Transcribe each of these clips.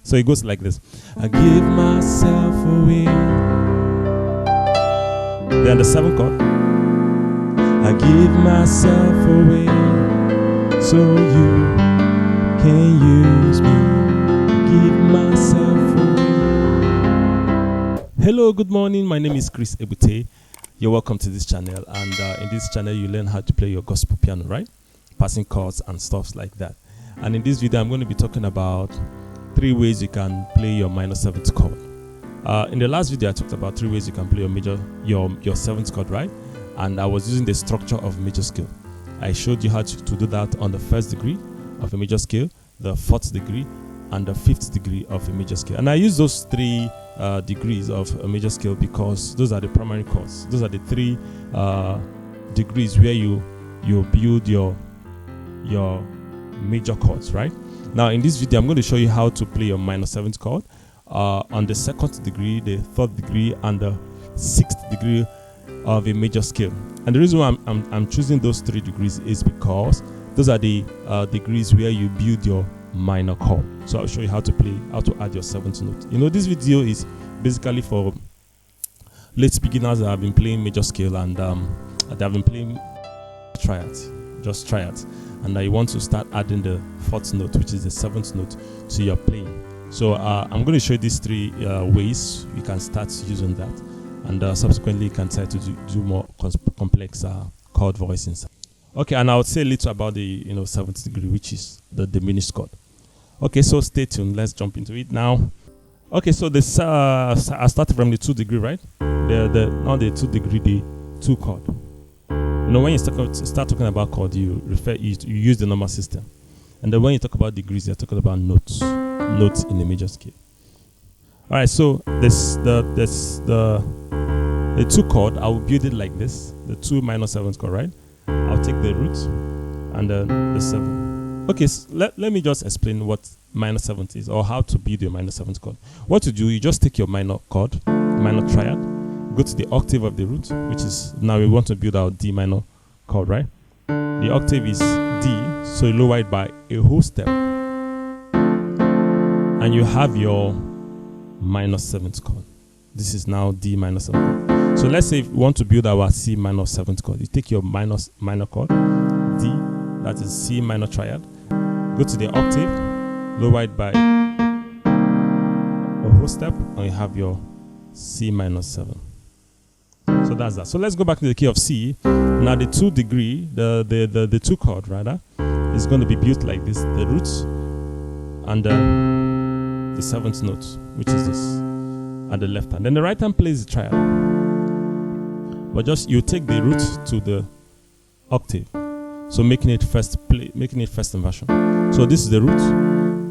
So it goes like this. I give myself away. Then the 7th chord. I give myself away so you can use me. Give myself away. Hello, good morning. My name is Ebute. You're welcome to this channel, and in this channel you learn how to play your gospel piano, right? Passing chords and stuff like that. And in this video I'm going to be talking about 3 ways you can play your minor 7th chord. In the last video I talked about 3 ways you can play your 7th chord, right? And I was using the structure of major scale. I showed you how to do that on the 1st degree of a major scale, the 4th degree, and the 5th degree of a major scale. And I use those 3 degrees of a major scale because those are the primary chords. Those are the 3 degrees where you build your major chords, right? Now in this video I'm going to show you how to play your minor 7th chord on the 2nd degree, the 3rd degree, and the 6th degree of a major scale. And the reason why I'm choosing those 3 degrees is because those are the degrees where you build your minor chord. So I'll show you how to add your 7th note. You know, this video is basically for late beginners that have been playing major scale and they have been playing triads, just triads, and you want to start adding the 4th note, which is the 7th note, to your playing. So I'm going to show you these 3 ways you can start using that, and subsequently you can try to do more complex chord voicings. Okay, and I would say a little about the 7th degree, which is the diminished chord. Okay, so stay tuned. Let's jump into it now. Okay, so this I started from the 2 degree, right? Not the 2 degree, the 2 chord. You know, when you start talking about chord, you use the number system, and then when you talk about degrees, you're talking about notes in the major scale. All right, so the 2 chord, I will build it like this: the 2 minor 7th chord, right? I'll take the root and then the 7. Okay, so let me just explain what minor 7th is, or how to build your minor 7th chord. What you do, you just take your minor chord, minor triad, go to the octave of the root, which is, now we want to build our D minor chord, right? The octave is D, so you lower it by a whole step, and you have your minor 7th chord. This is now D minor 7th chord. So let's say if we want to build our C minor 7th chord, you take your minor chord, D, that is C minor triad, go to the octave, lower it by a whole step, and you have your C minor 7. So that's that. So let's go back to the key of C. Now the 2 degree, the 2 chord rather, is going to be built like this: the root and the 7th note, which is this, at the left hand. Then the right hand plays the triad, but just you take the root to the octave, so making it first inversion. So this is the root,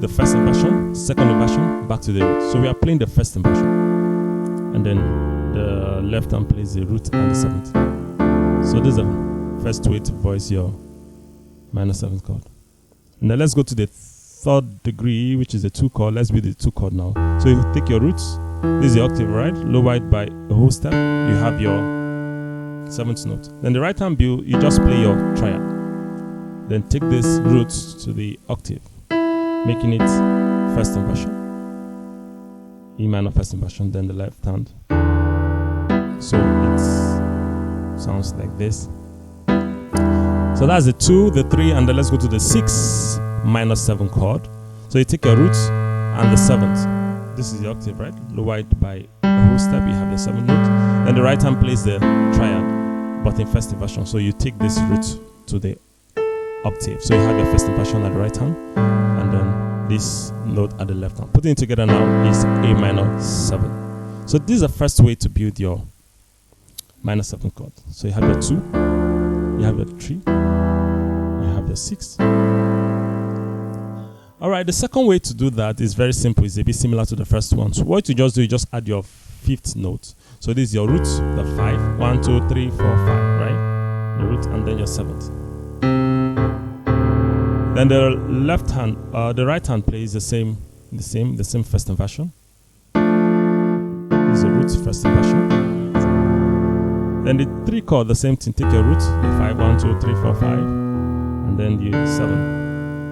the first inversion, second inversion, back to the root. So we are playing the first inversion, and then the left hand plays the root and the 7th. So this is the first way to voice your minor 7th chord. Now let's go to the 3rd degree, which is the 2 chord. Let's build the 2 chord now. So you take your roots, this is the octave, right? Lower it by a whole step, you have your 7th note. Then the right hand build, you just play your triad. Then take this root to the octave, making it first inversion, E minor first inversion, then the left hand. So it sounds like this. So that's the 2, the 3, and then let's go to the 6 minor 7 chord. So you take your roots and the 7th. This is the octave, right? Lower it by a whole step, you have the 7th note. Then the right hand plays the triad, but in first inversion. So you take this root to the octave. So you have your first inversion at the right hand, and then this note at the left hand. Putting it together now is A minor 7. So this is the first way to build your minor 7th chord. So you have your 2, you have your 3, you have your 6. Alright, the second way to do that is very simple. It's a bit similar to the first one. So what you just do, you just add your 5th note. So this is your root, the 5, 1, 2, 3, 4, 5, right? The root, and then your 7th. Then the left hand, the right hand plays the same first inversion. This is the root, first inversion. Then the 3 chord, the same thing. Take your root, the 5, 1, 2, 3, 4, 5, and then the 7.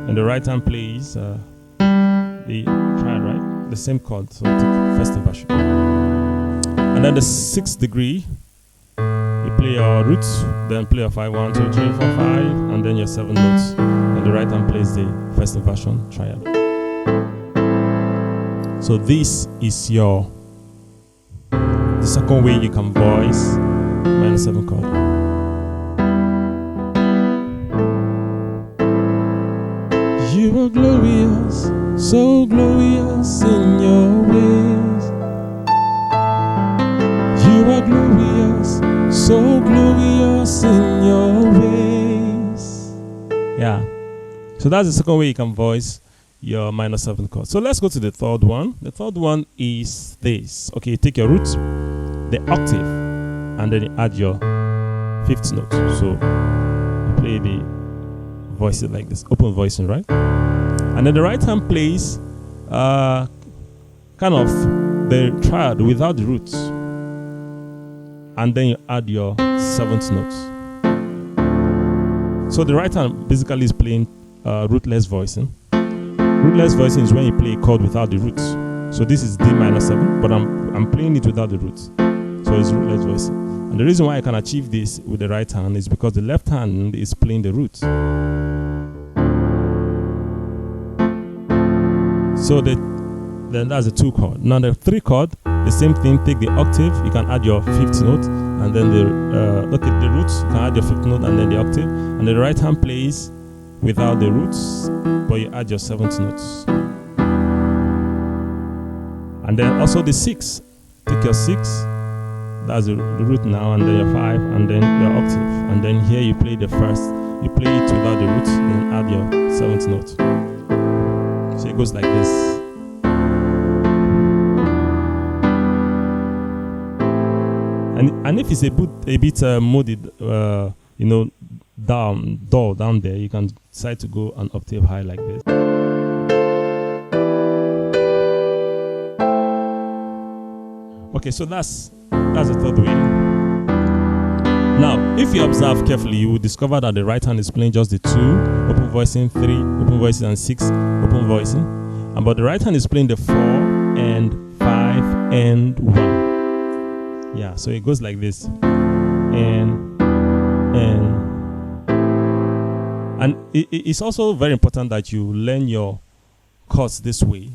And the right hand plays the triad, right? the same chord, so take first inversion. And then the 6th degree, you play your root, then play your 5, 1, 2, 3, 4, 5, and then your 7 notes. And the right hand plays the first inversion triad. So this is the second way you can voice minor 7 chord. You are glorious, so glorious in your ways. You are glorious, so glorious in your ways. Yeah. So that's the second way you can voice your minor 7 chord. So let's go to the third one. The third one is this. Okay, you take your root, the octave, and then you add your 5th note. So you play the voices like this, open voicing, right? And then the right hand plays kind of the triad without the roots. And then you add your 7th note. So the right hand basically is playing rootless voicing. Rootless voicing is when you play a chord without the roots. So this is D minor 7, but I'm playing it without the roots. So it's rootless voicing. And the reason why I can achieve this with the right hand is because the left hand is playing the roots. So then that's the 2 chord. Now the 3 chord, the same thing. Take the octave, you can add your 5th note, and then the roots, you can add your 5th note and then the octave, and the right hand plays without the roots, but you add your 7th notes. And then also the 6, take your 6, that's the root now, and then your 5, and then your octave, and then here you play the first, you play it without the roots, then add your 7th note. So it goes like this. And if it's a bit moded, down there, you can decide to go an octave high like this. Okay, so that's the third way. Now, if you observe carefully, you will discover that the right hand is playing just the 2, open voicing, 3, open voicing, and 6, open voicing. But the right hand is playing the 4 and 5 and 1. Yeah, so it goes like this. And it's also very important that you learn your chords this way,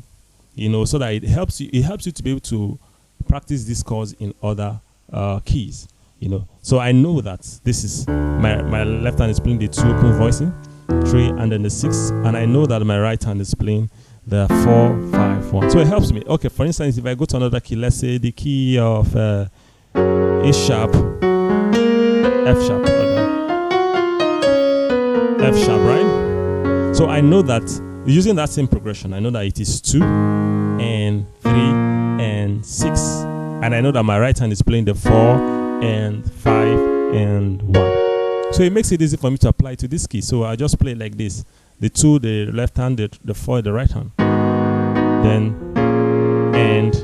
so that it helps you to be able to practice these chords in other keys, So I know that this is my left hand is playing the 2 open voicing, 3, and then the 6, and I know that my right hand is playing the 4, 5, 1. So it helps me. Okay, for instance, if I go to another key, let's say the key of A sharp, F sharp, F sharp, right? So I know that using that same progression, I know that it is 2 and 3 and 6, and I know that my right hand is playing the 4 and 5 and 1. So it makes it easy for me to apply to this key. So I just play like this: the 2, the left hand, the 4, the right hand. Then, and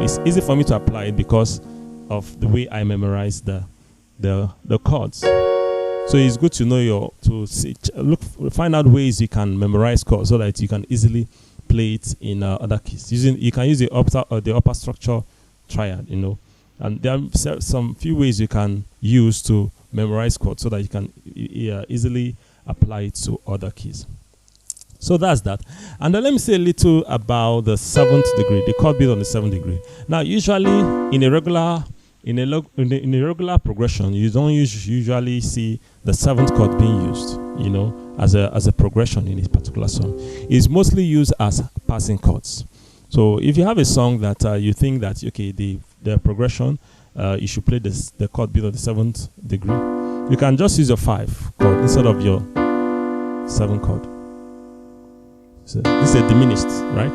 it's easy for me to apply it because of the way I memorize the chords. So it's good to know find out ways you can memorize chords so that you can easily play it in other keys. You can use the upper structure triad, and there are some few ways you can use to memorize chords so that you can easily apply it to other keys. So that's that. And then let me say a little about the 7th degree, the chord built on the 7th degree. Now, usually in a regular progression, you don't usually see the 7th chord being used, as a progression in a particular song. It's mostly used as passing chords. So if you have a song that you think that the progression, you should play the chord built on the 7th degree, you can just use your 5 chord instead of your 7 chord. So this is a diminished, right?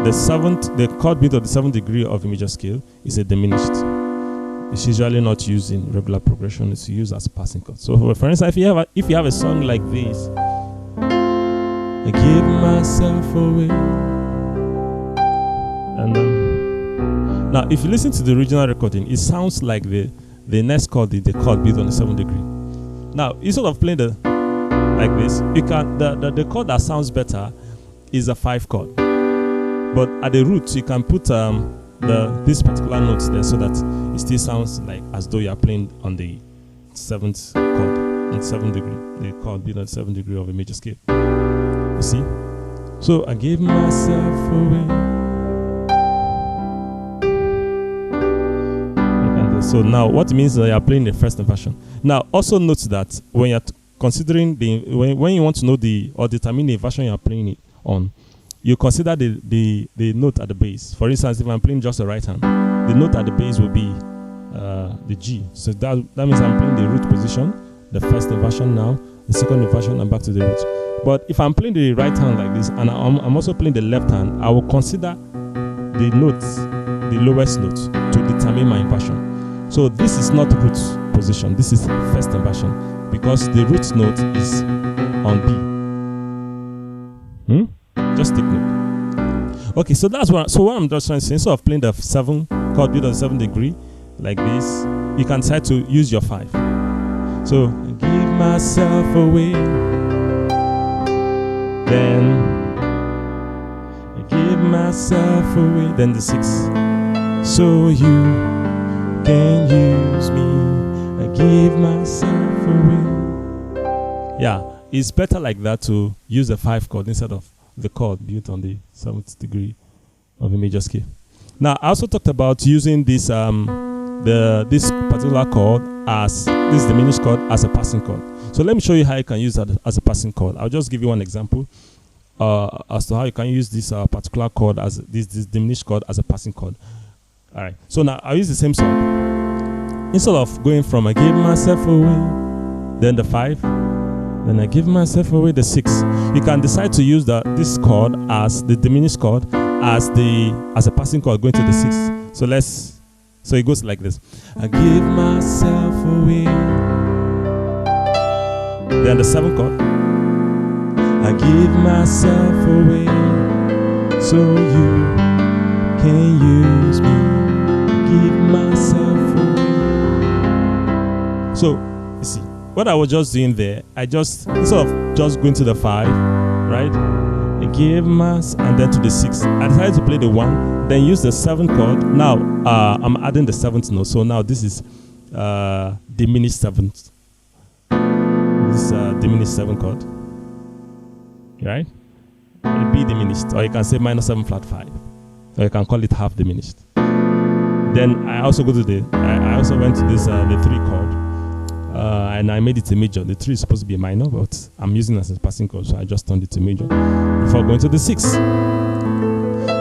The chord built on the 7th degree of a major scale is a diminished. It's usually not used in regular progression. It's used as passing chord. So, for instance, if you have a song like this, I give myself away, and now if you listen to the original recording, it sounds like the next chord is the chord built on the 7th degree. Now, instead of playing like this, you can the chord that sounds better is a 5 chord. but at the root you can put this particular note there so that it still sounds like as though you are playing on the 7th chord, on 7th degree, the chord being on 7th degree of a major scale. You see? So I gave myself away. So now what it means is that you are playing the first inversion. Now also note that when you're considering when you want to know or determine the inversion you are playing it on, you consider the note at the bass. For instance, if I'm playing just the right hand, the note at the bass will be the G. So that means I'm playing the root position, the first inversion now, the second inversion, and back to the root. But if I'm playing the right hand like this, and I'm also playing the left hand, I will consider the notes, the lowest note, to determine my inversion. So this is not root position, this is first inversion, because the root note is on B. Just take note. Okay, so that's what I'm just trying to say. Instead of playing the 7 chord built on 7th degree like this, you can try to use your 5. So I give myself away, then I give myself away, then the 6. So you can use me, I give myself away. Yeah, it's better like that to use the 5 chord instead of the chord built on the 7th degree of a major scale. Now I also talked about using this this particular chord as this diminished chord as a passing chord. So let me show you how you can use that as a passing chord. I'll just give you one example as to how you can use this particular chord as this diminished chord as a passing chord. All right, so now I'll use the same song. Instead of going from I give myself away, then the 5, then I give myself away, the 6, you can decide to use this chord as the diminished chord as a passing chord going to the 6. So it goes like this: I give myself away, then the 7th chord, I give myself away, so you can use me, give myself away. So you see what I was just doing there, I just, instead of just going to the 5, right, I gave and then to the 6, I decided to play the 1, then use the 7th chord. Now I'm adding the 7th note, so now this is diminished 7th, this diminished 7th chord, right? It'll be diminished, or you can say minor 7 flat 5, or you can call it half diminished. Then I also go to I also went to this the 3 chord, and I made it a major. The 3 is supposed to be a minor, but I'm using it as a passing chord, so I just turned it to major before going to the 6.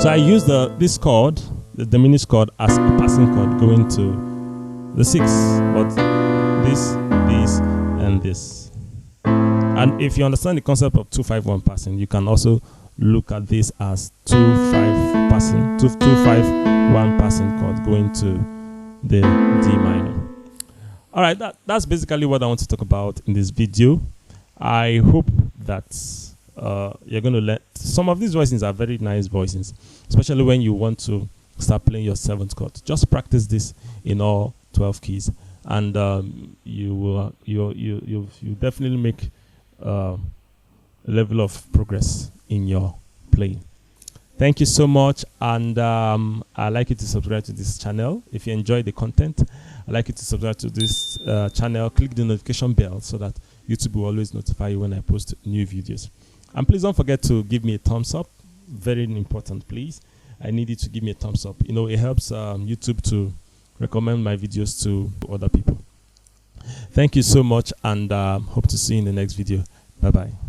So I used this chord, the diminished chord, as a passing chord going to the 6, but this, and this. And if you understand the concept of 2-5-1 passing, you can also look at this as 2-5 passing, 2-5-1 passing chord going to the D minor. All right, that's basically what I want to talk about in this video. I hope that you're going to learn. Some of these voicings are very nice voicings, especially when you want to start playing your 7th chord. Just practice this in all 12 keys, and you definitely make a level of progress in your playing. Thank you so much, and I'd like you to subscribe to this channel. If you enjoy the content, I'd like you to subscribe to this channel. Click the notification bell so that YouTube will always notify you when I post new videos. And please don't forget to give me a thumbs up. Very important, please. I need you to give me a thumbs up. You know, it helps YouTube to recommend my videos to other people. Thank you so much, and hope to see you in the next video. Bye-bye.